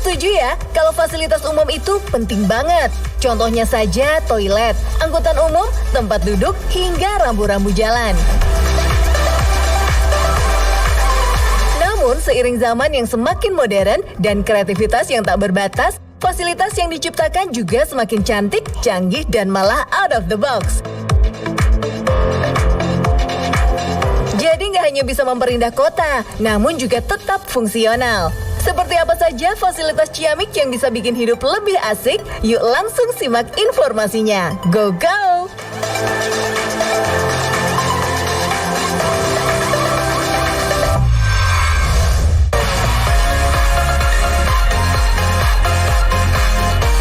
Setuju ya, kalau fasilitas umum itu penting banget. Contohnya saja toilet, angkutan umum, tempat duduk, hingga rambu-rambu jalan. Namun, seiring zaman yang semakin modern dan kreativitas yang tak berbatas, fasilitas yang diciptakan juga semakin cantik, canggih, dan malah out of the box. Jadi nggak hanya bisa memperindah kota, namun juga tetap fungsional. Seperti apa saja fasilitas Ciamik yang bisa bikin hidup lebih asik? Yuk langsung simak informasinya. Go, go!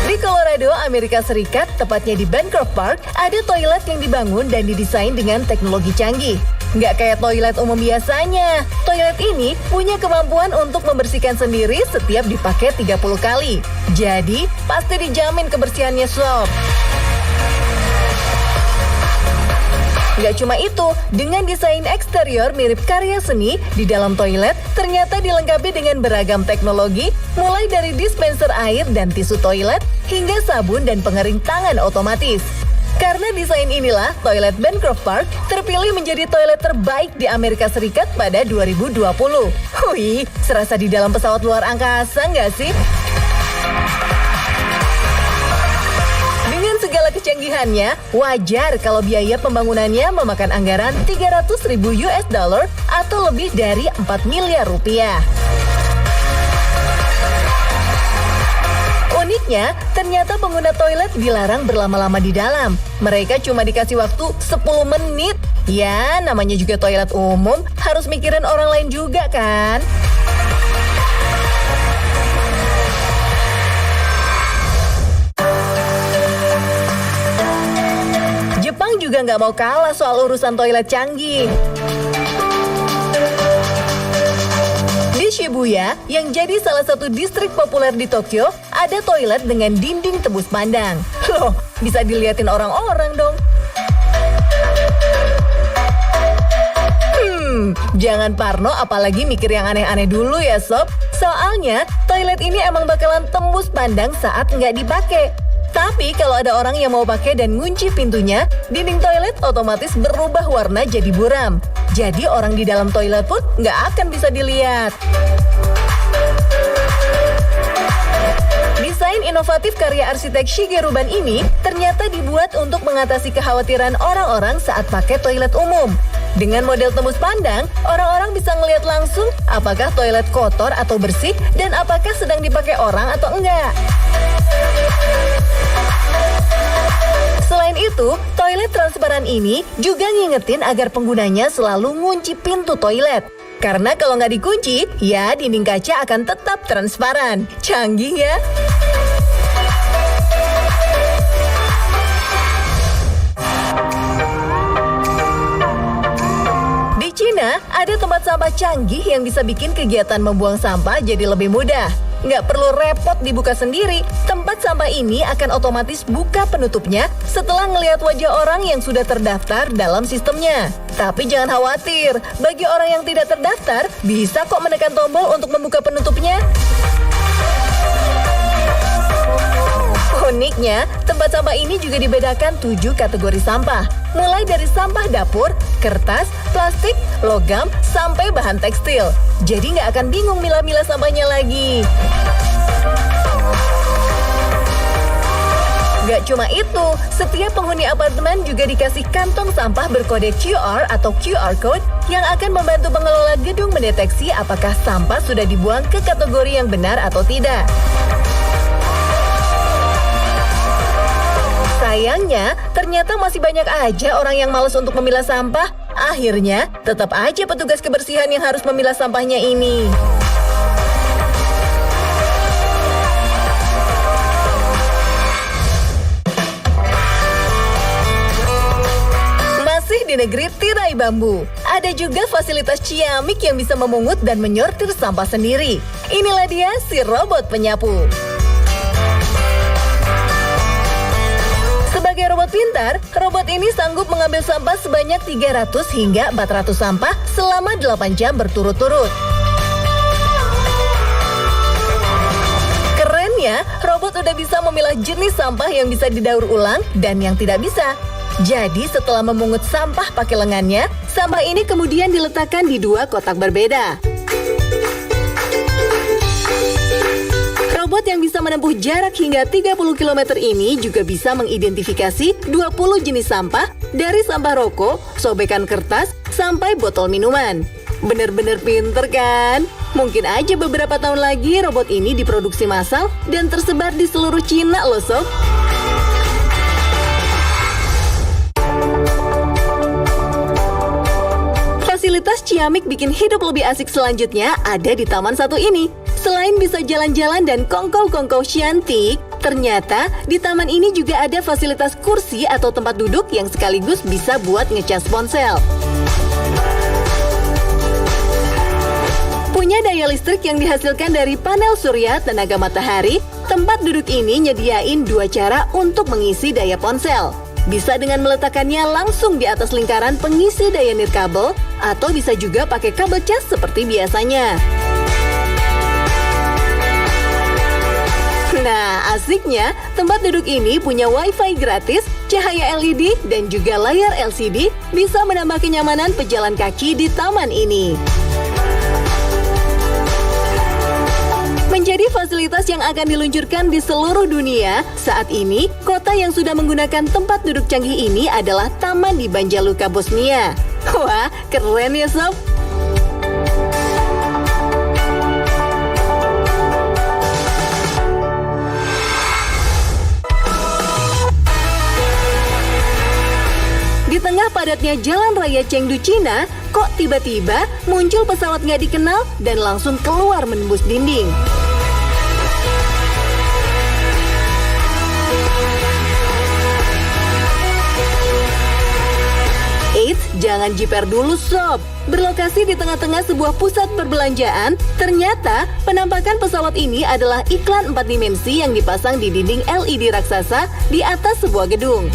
Di Colorado, Amerika Serikat, tepatnya di Bancroft Park, ada toilet yang dibangun dan didesain dengan teknologi canggih. Nggak kayak toilet umum biasanya. Toilet ini punya kemampuan untuk membersihkan sendiri setiap dipakai 30 kali. Jadi, pasti dijamin kebersihannya sob. Nggak cuma itu, dengan desain eksterior mirip karya seni, di dalam toilet ternyata dilengkapi dengan beragam teknologi, mulai dari dispenser air dan tisu toilet, hingga sabun dan pengering tangan otomatis. Karena desain inilah, toilet Bancroft Park terpilih menjadi toilet terbaik di Amerika Serikat pada 2020. Hui, serasa di dalam pesawat luar angkasa nggak sih? Dengan segala kecanggihannya, wajar kalau biaya pembangunannya memakan anggaran 300.000 US dollar atau lebih dari 4 miliar rupiah. Uniknya, ternyata pengguna toilet dilarang berlama-lama di dalam. Mereka cuma dikasih waktu 10 menit. Ya, namanya juga toilet umum, harus mikirin orang lain juga kan? Jepang juga nggak mau kalah soal urusan toilet canggih. Di Shibuya, yang jadi salah satu distrik populer di Tokyo, ada toilet dengan dinding tembus pandang. Loh, bisa diliatin orang-orang dong. Jangan parno apalagi mikir yang aneh-aneh dulu ya sob. Soalnya, toilet ini emang bakalan tembus pandang saat nggak dipakai. Tapi kalau ada orang yang mau pakai dan ngunci pintunya, dinding toilet otomatis berubah warna jadi buram. Jadi orang di dalam toilet pun nggak akan bisa dilihat. Desain inovatif karya arsitek Shigeru Ban ini ternyata dibuat untuk mengatasi kekhawatiran orang-orang saat pakai toilet umum. Dengan model tembus pandang, orang-orang bisa ngelihat langsung apakah toilet kotor atau bersih dan apakah sedang dipakai orang atau enggak. Selain itu, toilet transparan ini juga ngingetin agar penggunanya selalu ngunci pintu toilet. Karena kalau nggak dikunci, ya dinding kaca akan tetap transparan. Canggih ya? Di Cina, ada tempat sampah canggih yang bisa bikin kegiatan membuang sampah jadi lebih mudah. Nggak perlu repot dibuka sendiri, tempat sampah ini akan otomatis buka penutupnya setelah ngelihat wajah orang yang sudah terdaftar dalam sistemnya. Tapi jangan khawatir, bagi orang yang tidak terdaftar, bisa kok menekan tombol untuk membuka penutupnya. Uniknya, tempat sampah ini juga dibedakan 7 kategori sampah. Mulai dari sampah dapur, kertas, plastik, logam, sampai bahan tekstil. Jadi nggak akan bingung milah-milah sampahnya lagi. Gak cuma itu, setiap penghuni apartemen juga dikasih kantong sampah berkode QR atau QR Code yang akan membantu pengelola gedung mendeteksi apakah sampah sudah dibuang ke kategori yang benar atau tidak. Sayangnya, ternyata masih banyak aja orang yang malas untuk memilah sampah. Akhirnya, tetap aja petugas kebersihan yang harus memilah sampahnya ini. Masih di negeri tirai bambu, ada juga fasilitas Ciamik yang bisa memungut dan menyortir sampah sendiri. Inilah dia si robot penyapu. Sebagai robot pintar, robot ini sanggup mengambil sampah sebanyak 300 hingga 400 sampah selama 8 jam berturut-turut. Cina, robot udah bisa memilah jenis sampah yang bisa didaur ulang dan yang tidak bisa. Jadi setelah memungut sampah pakai lengannya, sampah ini kemudian diletakkan di 2 kotak berbeda. Robot yang bisa menempuh jarak hingga 30 km ini juga bisa mengidentifikasi 20 jenis sampah dari sampah rokok, sobekan kertas, sampai botol minuman. Bener-bener pinter kan? Mungkin aja beberapa tahun lagi robot ini diproduksi massal dan tersebar di seluruh Cina loh sob. Fasilitas Ciamik bikin hidup lebih asik selanjutnya ada di taman satu ini. Selain bisa jalan-jalan dan kongkow-kongkow cantik, ternyata di taman ini juga ada fasilitas kursi atau tempat duduk yang sekaligus bisa buat ngecas ponsel. Punya daya listrik yang dihasilkan dari panel surya tenaga matahari, tempat duduk ini nyediain 2 cara untuk mengisi daya ponsel. Bisa dengan meletakkannya langsung di atas lingkaran pengisi daya nirkabel, atau bisa juga pakai kabel cas seperti biasanya. Nah, asiknya, tempat duduk ini punya WiFi gratis, cahaya LED, dan juga layar LCD, bisa menambah kenyamanan pejalan kaki di taman ini. Menjadi fasilitas yang akan diluncurkan di seluruh dunia, saat ini, kota yang sudah menggunakan tempat duduk canggih ini adalah Taman di Banja Luka, Bosnia. Wah, keren ya sob! Di tengah padatnya jalan raya Chengdu, Cina, kok tiba-tiba muncul pesawat nggak dikenal dan langsung keluar menembus dinding. Eits, jangan jiper dulu sob. Berlokasi di tengah-tengah sebuah pusat perbelanjaan, ternyata penampakan pesawat ini adalah iklan 4 dimensi yang dipasang di dinding LED raksasa di atas sebuah gedung.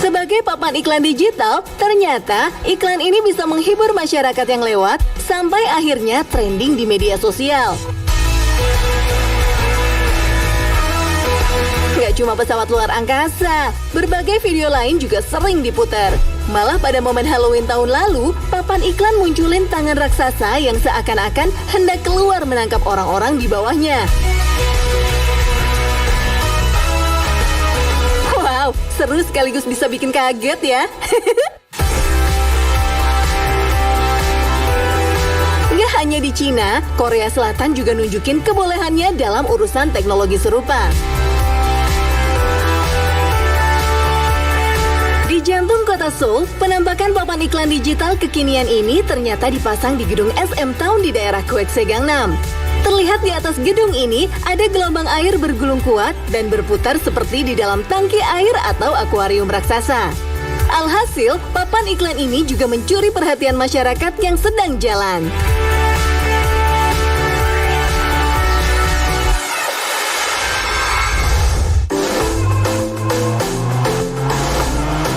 Sebagai papan iklan digital, ternyata iklan ini bisa menghibur masyarakat yang lewat sampai akhirnya trending di media sosial. Gak cuma pesawat luar angkasa, berbagai video lain juga sering diputar. Malah pada momen Halloween tahun lalu, papan iklan munculin tangan raksasa yang seakan-akan hendak keluar menangkap orang-orang di bawahnya. Wow, seru sekaligus bisa bikin kaget ya. Nggak hanya di Cina, Korea Selatan juga nunjukin kebolehannya dalam urusan teknologi serupa. Di jantung kota Seoul, penampakan papan iklan digital kekinian ini ternyata dipasang di gedung SM Town di daerah Gyeongsang, Gangnam. Terlihat di atas gedung ini ada gelombang air bergulung kuat dan berputar seperti di dalam tangki air atau akuarium raksasa. Alhasil, papan iklan ini juga mencuri perhatian masyarakat yang sedang jalan.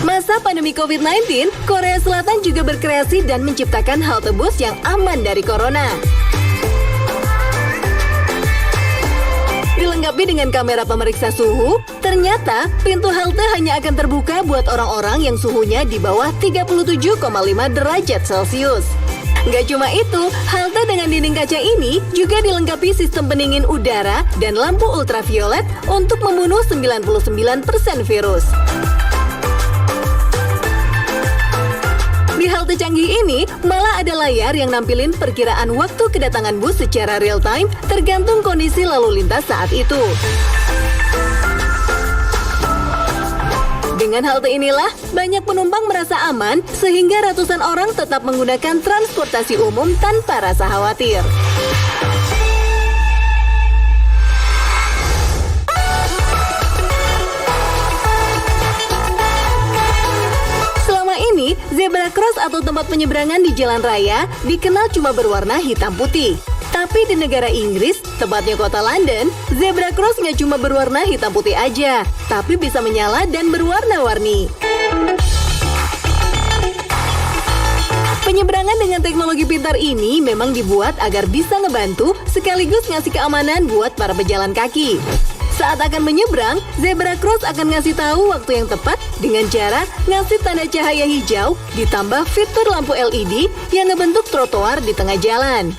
Masa pandemi COVID-19, Korea Selatan juga berkreasi dan menciptakan halte bus yang aman dari corona. Dilengkapi dengan kamera pemeriksa suhu, ternyata pintu halte hanya akan terbuka buat orang-orang yang suhunya di bawah 37,5 derajat Celcius. Gak cuma itu, halte dengan dinding kaca ini juga dilengkapi sistem pendingin udara dan lampu ultraviolet untuk membunuh 99% virus. Di halte canggih ini, malah ada layar yang nampilin perkiraan waktu kedatangan bus secara real time tergantung kondisi lalu lintas saat itu. Dengan halte inilah, banyak penumpang merasa aman sehingga ratusan orang tetap menggunakan transportasi umum tanpa rasa khawatir. Ini, zebra cross atau tempat penyeberangan di jalan raya dikenal cuma berwarna hitam putih. Tapi di negara Inggris, tepatnya kota London, zebra cross nggak cuma berwarna hitam putih aja, tapi bisa menyala dan berwarna-warni. Penyeberangan Tiang dengan teknologi pintar ini memang dibuat agar bisa ngebantu sekaligus ngasih keamanan buat para pejalan kaki. Saat akan menyeberang, zebra cross akan ngasih tahu waktu yang tepat dengan cara ngasih tanda cahaya hijau ditambah fitur lampu LED yang ngebentuk trotoar di tengah jalan.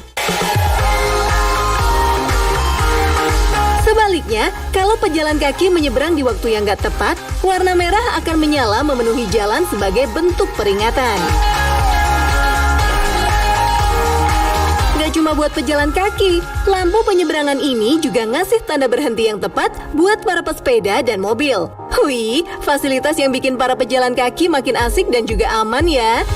Sebaliknya, kalau pejalan kaki menyeberang di waktu yang nggak tepat, warna merah akan menyala memenuhi jalan sebagai bentuk peringatan. Gak cuma buat pejalan kaki, lampu penyeberangan ini juga ngasih tanda berhenti yang tepat buat para pesepeda dan mobil. Wih, fasilitas yang bikin para pejalan kaki makin asik dan juga aman ya.